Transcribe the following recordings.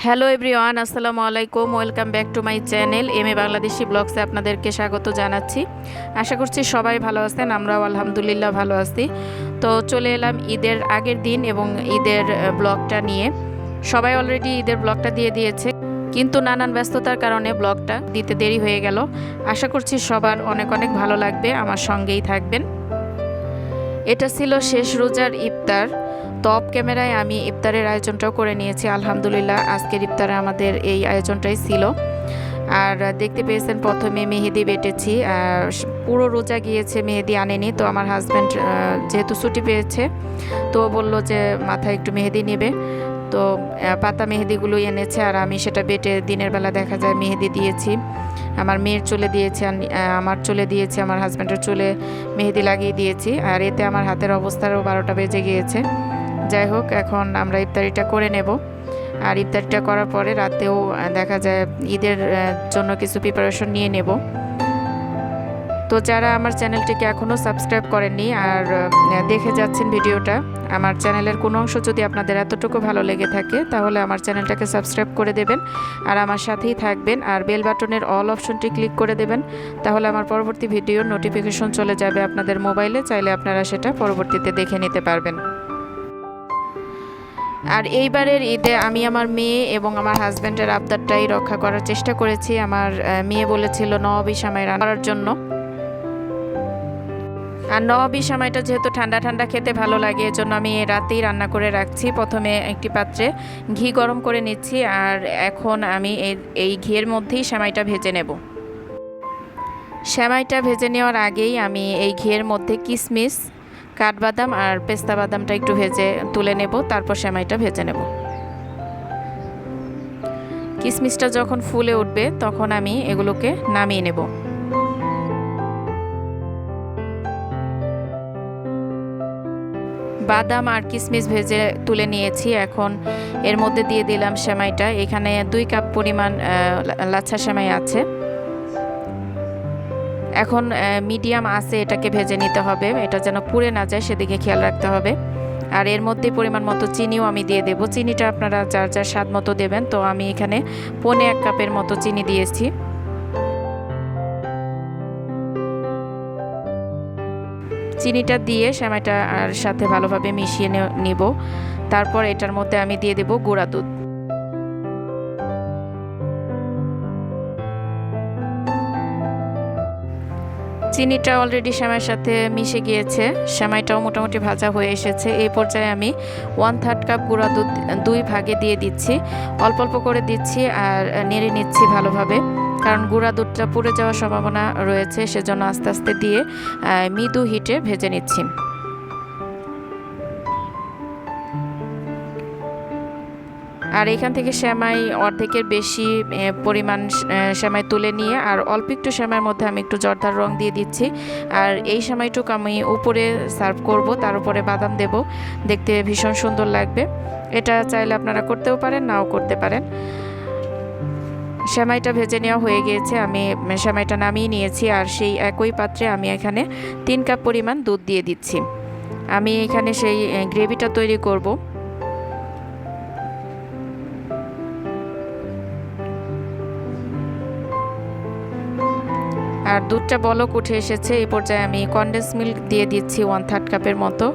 Hello everyone, আসসালামু আলাইকুম। Welcome back to my channel M A Bangladeshi ব্লগসে আপনাদেরকে স্বাগত জানাচ্ছি। আশা করছি সবাই ভালো আছেন, আমরাও আলহামদুলিল্লাহ ভালো আছি। তো চলে এলাম ঈদের আগের দিন এবং ঈদের ব্লগটা নিয়ে। সবাই অলরেডি ঈদের ব্লগটা দিয়ে দিয়েছে, কিন্তু নানান ব্যস্ততার কারণে ব্লগটা দিতে দেরি হয়ে গেল। আশা করছি সবার অনেক অনেক ভালো লাগবে, আমার সঙ্গেই থাকবেন। এটা ছিল শেষ রোজার ইফতার। টপ ক্যামেরায় আমি ইফতারের আয়োজনটাও করে নিয়েছি আলহামদুলিল্লাহ। আজকের ইফতারে আমাদের এই আয়োজনটাই ছিল। আর দেখতে পেয়েছেন প্রথমে মেহেদি বেটেছি। পুরো রোজা গিয়েছে, মেহেদি আনেনি। তো আমার হাজব্যান্ড যেহেতু ছুটি পেয়েছে, তো বলল যে মাথায় একটু মেহেদি নেবে। তো পাতা মেহেদিগুলো এনেছে, আর আমি সেটা বেটে দিনের বেলা দেখা যায় মেহেদি দিয়েছি। আমার মেয়ের চুলে দিয়েছি, আমার চুলে দিয়েছি, আমার হাজব্যান্ডের চুলে মেহেদি লাগিয়ে দিয়েছি। আর এতে আমার হাতের অবস্থারও 12টা বেজে গিয়েছে। যাই হোক, এখন আমরা ইফতারিটা করে নেব। আর ইফতারিটা করার পরে রাতেও দেখা যায় ঈদের জন্য কিছু প্রিপারেশন নিয়ে নেব। তো যারা আমার চ্যানেলটিকে এখনও সাবস্ক্রাইব করেননি আর দেখে যাচ্ছেন ভিডিওটা, আমার চ্যানেলের কোনো অংশ যদি আপনাদের এতটুকু ভালো লেগে থাকে, তাহলে আমার চ্যানেলটাকে সাবস্ক্রাইব করে দেবেন আর আমার সাথেই থাকবেন। আর বেল বাটনের অল অপশনটি ক্লিক করে দেবেন, তাহলে আমার পরবর্তী ভিডিওর নোটিফিকেশন চলে যাবে আপনাদের মোবাইলে। চাইলে আপনারা সেটা পরবর্তীতে দেখে নিতে পারবেন। আর এইবারের ঈদে আমি আমার মেয়ে এবং আমার হাজব্যান্ডের আবদারটাই রক্ষা করার চেষ্টা করেছি। আমার মেয়ে বলেছিল নওয়াবি সেমাই রান্না করার জন্য। আর নওয়াবি সেমাইটা যেহেতু ঠান্ডা ঠান্ডা খেতে ভালো লাগে, এজন্য আমি রাতেই রান্না করে রাখছি। প্রথমে একটি পাত্রে ঘি গরম করে নিচ্ছি, আর এখন আমি এই ঘিয়ের মধ্যেই সেমাইটা ভেজে নেব। সেমাইটা ভেজে নেওয়ার আগেই আমি এই ঘিয়ের মধ্যে কিশমিশ, কাঠবাদাম আর পেস্তা বাদামটা একটু ভেজে তুলে নেব, তারপর সেমাইটা ভেজে নেব। কিশমিশটা যখন ফুলে উঠবে তখন আমি এগুলোকে নামিয়ে নেব। বাদাম আর কিশমিশ ভেজে তুলে নিয়েছি। এখন এর মধ্যে দিয়ে দিলাম সেমাইটা। এখানে 2 কাপ পরিমাণ লাচ্ছা সেমাই আছে। এখন মিডিয়াম আঁচে এটাকে ভেজে নিতে হবে, এটা যেন পুড়ে না যায় সেদিকে খেয়াল রাখতে হবে। আর এর মধ্যে পরিমাণ মতো চিনিও আমি দিয়ে দেব। চিনিটা আপনারা যার যার স্বাদ মতো দেবেন। তো আমি এখানে 1.25 কাপের মতো চিনি দিয়েছি। চিনিটা দিয়ে সেমাইটা আর সাথে ভালোভাবে মিশিয়ে নিব। তারপর এটার মধ্যে আমি দিয়ে দেব গুঁড়া দুধ। চিনিটা অলরেডি সেমাইয়ের সাথে মিশে গিয়েছে, সেমাইটাও মোটামুটি ভাজা হয়ে এসেছে। এই পর্যায়ে আমি 1/3 কাপ গুঁড়া দুধ 2 ভাগে দিয়ে দিচ্ছি। অল্প অল্প করে দিচ্ছি আর নেড়ে নিচ্ছি ভালোভাবে, কারণ গুঁড়া দুধটা পুড়ে যাওয়ার সম্ভাবনা রয়েছে, সেজন্য আস্তে আস্তে দিয়ে মৃদু হিটে ভেজে নিচ্ছি। আর এখান থেকে সেমাই অর্ধেকের বেশি পরিমাণ সেমাই তুলে নিয়ে আর অল্প একটু সেমাইয়ের মধ্যে আমি একটু জর্দার রং দিয়ে দিচ্ছি। আর এই সেমাইটুকু আমি উপরে সার্ভ করব, তার উপরে বাদাম দেব, দেখতে ভীষণ সুন্দর লাগবে। এটা চাইলে আপনারা করতেও পারেন, নাও করতে পারেন। সেমাইটা ভেজে নেওয়া হয়ে গিয়েছে, আমি সেমাইটা নামিয়ে নিয়েছি। আর সেই একই পাত্রে আমি এখানে 3 কাপ পরিমাণ দুধ দিয়ে দিচ্ছি। আমি এখানে সেই গ্রেভিটা তৈরি করব। আর দুধটা বলক উঠে এসেছে, এই পর্যায়ে আমি কনডেন্স মিল্ক দিয়ে দিচ্ছি 1/3 কাপের মতো।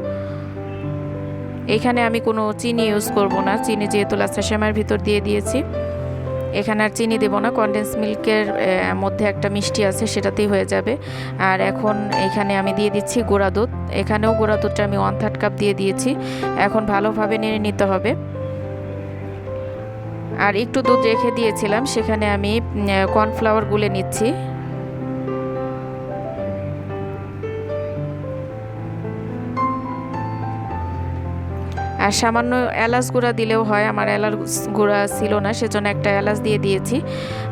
এখানে আমি কোনো চিনি ইউজ করব না, চিনি যেহেতু লাচ্ছা সেমাইয়ের ভিতর দিয়ে দিয়েছি, এখানে আর চিনি দেব না। কনডেন্স মিল্কের মধ্যে একটা মিষ্টি আছে, সেটাতেই হয়ে যাবে। আর এখন এখানে আমি দিয়ে দিচ্ছি গুঁড়া দুধ। এখানেও গুঁড়া দুধটা আমি 1/3 কাপ দিয়ে দিয়েছি। এখন ভালোভাবে নেড়ে নিতে হবে। আর একটু দুধ রেখে দিয়েছিলাম, সেখানে আমি কর্নফ্লাওয়ার গুলে নিচ্ছি। আর সামান্য এলাচ গুঁড়া দিলেও হয়, আমার এলাচ গুঁড়া ছিল না, সেজন্য একটা এলাচ দিয়ে দিয়েছি।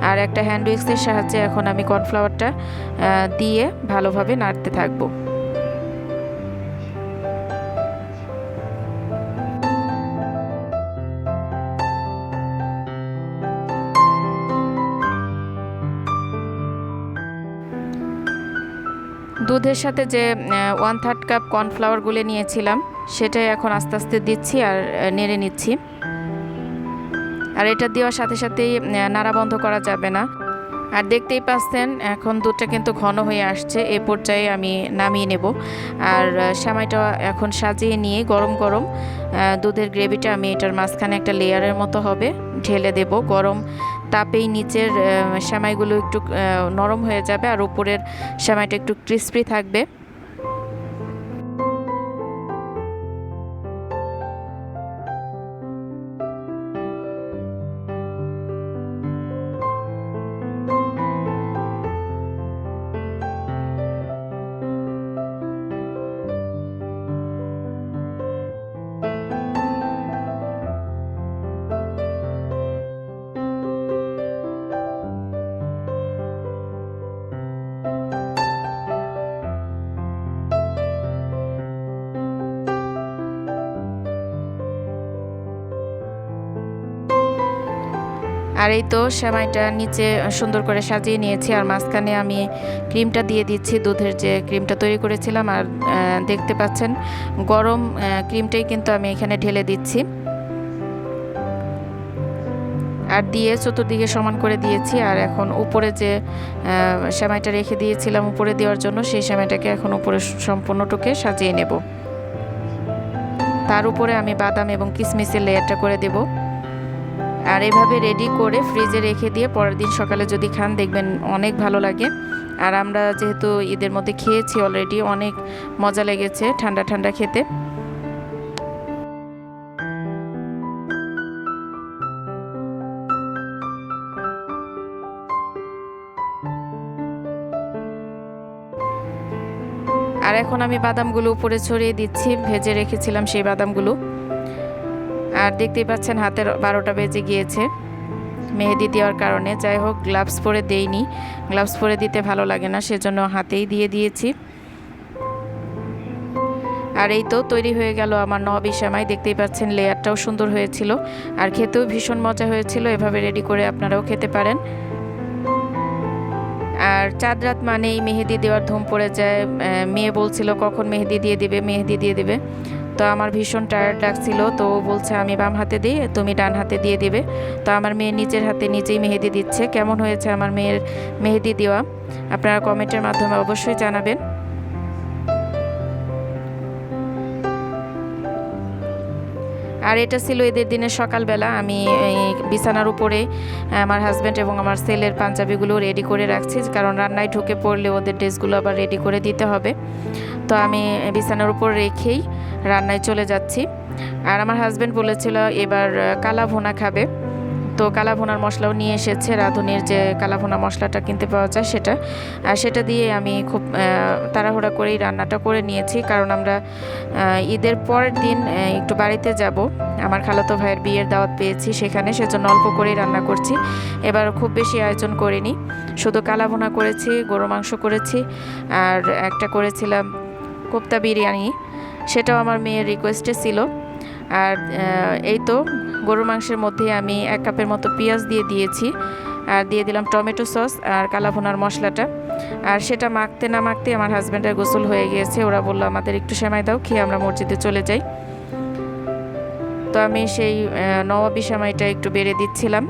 আর একটা হ্যান্ড উইক্সের সাহায্যে এখন আমি কর্নফ্লাওয়ারটা দিয়ে ভালোভাবে নাড়তে থাকবো। দুধের সাথে যে 1/3 কাপ কর্নফ্লাওয়ার গুলে নিয়েছিলাম, সেটাই এখন আস্তে আস্তে দিচ্ছি আর নেড়ে নিচ্ছি। আর এটা দেওয়ার সাথে সাথেই নাড়া বন্ধ করা যাবে না। আর দেখতেই পাচ্ছেন এখন দুধটা কিন্তু ঘন হয়ে আসছে, এ পর্যায়ে আমি নামিয়ে নেব। আর সেমাইটা এখন সাজিয়ে নিয়ে গরম গরম দুধের গ্রেভিটা আমি এটার মাঝখানে একটা লেয়ারের মতো হবে ঢেলে দেব। গরম তাপেই নিচের সেমাইগুলো একটু নরম হয়ে যাবে আর উপরের সেমাইটা একটু ক্রিস্পি থাকবে। আর এই তো সেমাইটা নিচে সুন্দর করে সাজিয়ে নিয়েছি আর মাঝখানে আমি ক্রিমটা দিয়ে দিচ্ছি, দুধের যে ক্রিমটা তৈরি করেছিলাম। আর দেখতে পাচ্ছেন গরম ক্রিমটাই কিন্তু আমি এখানে ঢেলে দিচ্ছি আর দিয়ে চতুর্দিকে সমান করে দিয়েছি। আর এখন উপরে যে সেমাইটা রেখে দিয়েছিলাম উপরে দেওয়ার জন্য, সেই সেমাইটাকে এখন উপরে সম্পূর্ণটুকে সাজিয়ে নেব। তার উপরে আমি বাদাম এবং কিশমিশের লেয়ারটা করে দেব। আর এভাবে রেডি করে ফ্রিজে রেখে দিয়ে পরের দিন সকালে যদি খান দেখবেন অনেক ভালো লাগে। আর আমরা যেহেতু ঈদের মধ্যে খেয়েছি অলরেডি, অনেক মজা লেগেছে ঠান্ডা ঠান্ডা খেতে। আর এখন আমি বাদামগুলো উপরে ছড়িয়ে দিচ্ছি, ভেজে রেখেছিলাম সেই বাদামগুলো। আর দেখতেই পাচ্ছেন হাতের 12টা বেজে গিয়েছে মেহেদি দেওয়ার কারণে। যাই হোক, গ্লাভস পরে দেইনি, গ্লাভস পরে দিতে ভালো লাগে না, সেজন্য হাতেই দিয়ে দিয়েছি। আর এই তো তৈরি হয়ে গেল আমার নবী সেমাই। দেখতেই পাচ্ছেন লেয়ারটাও সুন্দর হয়েছিল আর খেতেও ভীষণ মজা হয়েছিল। এভাবে রেডি করে আপনারাও খেতে পারেন। আর চাঁদ রাত মানেই মেহেদি দেওয়ার ধুম পড়ে যায়। মেয়ে বলছিল কখন মেহেদি দিয়ে দিবে, মেহেদি দিয়ে দিবে। তো আমার ভীষণ টায়ার্ড লাগছিল, তো বলছে আমি বাম হাতে দিই, তুমি ডান হাতে দিয়ে দিবে। তো আমার মেয়ে নিজের হাতে নিজেই মেহেদি দিচ্ছে। কেমন হয়েছে আমার মেয়ের মেহেদি দেওয়া আপনারা কমেন্টের মাধ্যমে অবশ্যই জানাবেন। আর এটা ছিল ঈদের দিনের সকালবেলা। আমি বিছানার উপরে আমার হাজব্যান্ড এবং আমার ছেলের পাঞ্জাবিগুলো রেডি করে রাখছি, কারণ রান্নায় ঢুকে পড়লে ওদের ড্রেসগুলো আবার রেডি করে দিতে হবে। তো আমি বিছানার উপর রেখেই রান্নায় চলে যাচ্ছি। আর আমার হাজব্যান্ড বলেছিল এবার কালা ভুনা খাবে, তো কালা ভুনার মশলাও নিয়ে এসেছে। রাঁধুনির যে কালা ভুনা মশলাটা কিনতে পাওয়া যায় সেটা, আর সেটা দিয়ে আমি খুব তাড়াহুড়া করেই রান্নাটা করে নিয়েছি, কারণ আমরা ঈদের পরের দিন একটু বাড়িতে যাব। আমার খালাতো ভাইয়ের বিয়ের দাওয়াত পেয়েছি সেখানে, সেজন্য অল্প করেই রান্না করছি। এবার খুব বেশি আয়োজন করিনি, শুধু কালা ভুনা করেছি, গরু মাংস করেছি, আর একটা করেছিলাম কোপ্তা বিরিয়ানি, সেটাও আমার মেয়ের রিকোয়েস্টে ছিল। আর এই তো গরুর মাংসের মধ্যে আমি 1 কাপের মতো পেঁয়াজ দিয়ে দিয়েছি, আর দিয়ে দিলাম টমেটো সস আর কালা ভুনার মশলাটা। আর সেটা মাখতে না মাখতে আমার হাজব্যান্ডের গোসল হয়ে গিয়েছে। ওরা বললো আমাদের একটু সেমাই দাও, খেয়ে আমরা মসজিদে চলে যাই। তো আমি সেই নবাবী সেমাইটা একটু বেড়ে দিচ্ছিলাম।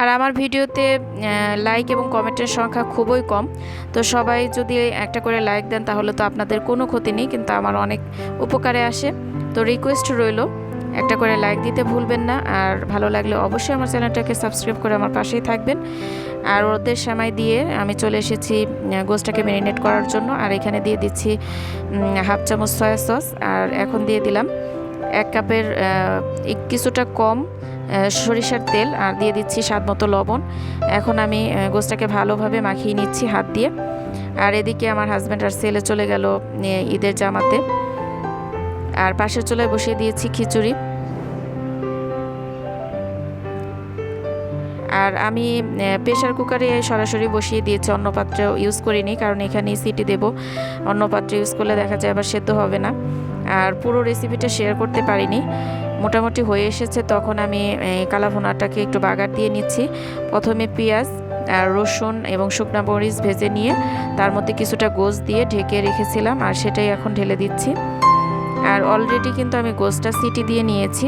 আর আমার ভিডিওতে লাইক এবং কমেন্টের সংখ্যা খুবই কম, তো সবাই যদি একটা করে লাইক দেন তাহলে তো আপনাদের কোনো ক্ষতি নেই, কিন্তু আমার অনেক উপকারে আসে। তো রিকোয়েস্ট রইল একটা করে লাইক দিতে ভুলবেন না। আর ভালো লাগলে অবশ্যই আমার চ্যানেলটাকে সাবস্ক্রাইব করে আমার পাশেই থাকবেন। আর ওদের সেমাই দিয়ে আমি চলে এসেছি গোশটাকে ম্যারিনেট করার জন্য। আর এখানে দিয়ে দিচ্ছি 1/2 চামচ সয়া সস, আর এখন দিয়ে দিলাম 1 কাপের কিছুটা কম সরিষার তেল, আর দিয়ে দিচ্ছি স্বাদ মতো লবণ। এখন আমি গোশটাকে ভালোভাবে মাখিয়ে নিচ্ছি হাত দিয়ে। আর এদিকে আমার হাজব্যান্ড আর ছেলে চলে গেল ঈদের জামাতে। আর পাশের চুলায় বসিয়ে দিয়েছি খিচুড়ি। আর আমি প্রেশার কুকারে সরাসরি বসিয়ে দিয়েছি, অন্য পাত্রে ইউজ করিনি, কারণ এখানে সিটি দেব। অন্য পাত্রে ইউজ করলে দেখা যায় আবার সেদ্ধ হবে না। আর পুরো রেসিপিটা শেয়ার করতে পারিনি। মোটামুটি হয়ে এসেছে, তখন আমি কালাভুনাটাকে একটু বাগার দিয়ে নিচ্ছি। প্রথমে পেঁয়াজ আর রসুন এবং শুকনো মরিচ ভেজে নিয়ে তার মধ্যে কিছুটা গোশ দিয়ে ঢেকে রেখেছিলাম, আর সেটাই এখন ঢেলে দিচ্ছি। আর অলরেডি কিন্তু আমি গোশটা সিটি দিয়ে নিয়েছি।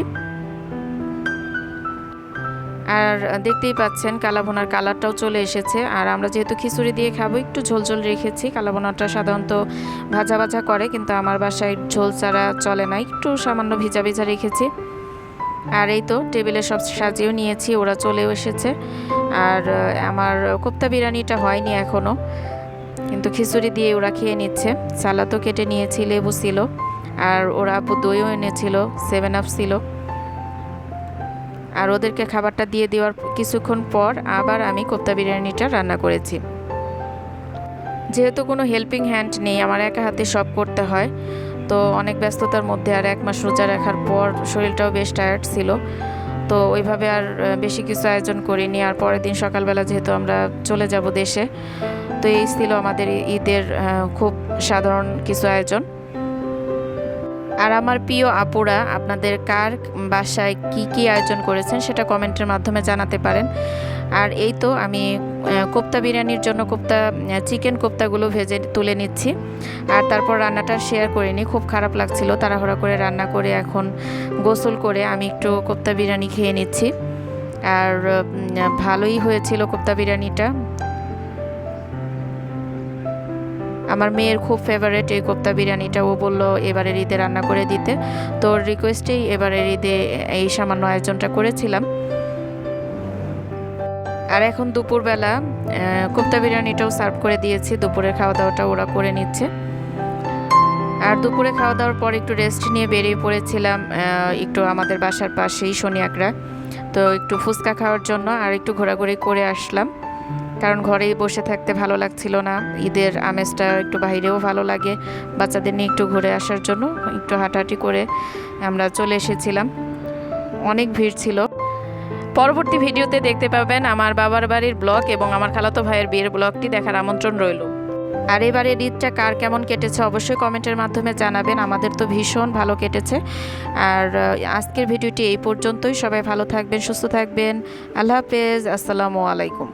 আর দেখতেই পাচ্ছেন কালাভুনার কালারটাও চলে এসেছে। আর আমরা যেহেতু খিচুড়ি দিয়ে খাবো, একটু ঝোলঝোল রেখেছি। কালাভুনাটা সাধারণত ভাজা ভাজা করে, কিন্তু আমার বাসায় ঝোল ছাড়া চলে না, একটু সামান্য ভিজা ভিজা রেখেছি। আর এই তো টেবিলে সব সাজিয়েও নিয়েছি, ওরা চলেও এসেছে। আর আমার কোপ্তা বিরিয়ানিটা হয়নি এখনও, কিন্তু খিচুড়ি দিয়ে ওরা খেয়ে নিচ্ছে। সালাদও কেটে নিয়েছি, লেবু ছিল, আর ওরা আপু দইও এনেছিল, 7 আপ ছিল। আর ওদেরকে খাবারটা দিয়ে দেওয়ার কিছুক্ষণ পর আবার আমি কোপ্তা বিরিয়ানিটা রান্না করেছি। যেহেতু কোনো হেল্পিং হ্যান্ড নেই, আমার একা হাতে সব করতে হয়, তো অনেক ব্যস্ততার মধ্যে আর 1 মাস রোজা রাখার পর শরীরটাও বেশ টায়ার্ড ছিল, তো ওইভাবে আর বেশি কিছু আয়োজন করিনি। আর পরের দিন সকালবেলা যেহেতু আমরা চলে যাব দেশে, তো এই ছিল আমাদের ঈদের খুব সাধারণ কিছু আয়োজন। আর আমার প্রিয় আপুরা আপনাদের কার বাসায় কি কি আয়োজন করেছেন সেটা কমেন্টের মাধ্যমে জানাতে পারেন। আর এই তো আমি কোপ্তা বিরিয়ানির জন্য চিকেন কোপ্তাগুলো ভেজে তুলে নিচ্ছি। আর তারপর রান্নাটা শেয়ার করিনি, খুব খারাপ লাগছিল, তাড়াহুড়া করে রান্না করে এখন গোসল করে আমি একটু কোপ্তা বিরিয়ানি খেয়ে নিচ্ছি। আর ভালোই হয়েছিল কোপ্তা বিরিয়ানিটা। আমার মেয়ের খুব ফেভারিট এই কোপ্তা বিরিয়ানিটা, ও বললো এবারের ঈদে রান্না করে দিতে, তো ওর রিকোয়েস্টেই এবারের ঈদে এই সামান্য আয়োজনটা করেছিলাম। আর এখন দুপুরবেলা কোপ্তা বিরিয়ানিটাও সার্ভ করে দিয়েছি, দুপুরের খাওয়া দাওয়াটা ওরা করে নিচ্ছে। আর দুপুরে খাওয়া দাওয়ার পর একটু রেস্ট নিয়ে বেরিয়ে পড়েছিলাম একটু আমাদের বাসার পাশেই শনিয়াকড়া, তো একটু ফুচকা খাওয়ার জন্য আর একটু ঘোরাঘুরি করে আসলাম, কারণ ঘরেই বসে থাকতে ভালো লাগছিল না। ঈদের আমেজটা একটু বাইরেও ভালো লাগে, বাচ্চাদের নিয়ে একটু ঘুরে আসার জন্য একটু হাঁটাহাঁটি করে আমরা চলে এসেছিলাম। অনেক ভিড় ছিল। পরবর্তী ভিডিওতে দেখতে পাবেন আমার বাবার বাড়ির ব্লগ এবং আমার খালাতো ভাইয়ের বিয়ের ব্লগটি দেখার আমন্ত্রণ রইল। আর এবারের ঈদটা কার কেমন কেটেছে অবশ্যই কমেন্টের মাধ্যমে জানাবেন। আমাদের তো ভীষণ ভালো কেটেছে। আর আজকের ভিডিওটি এই পর্যন্তই। সবাই ভালো থাকবেন, সুস্থ থাকবেন। আল্লাহ হাফেজ, আসসালামু আলাইকুম।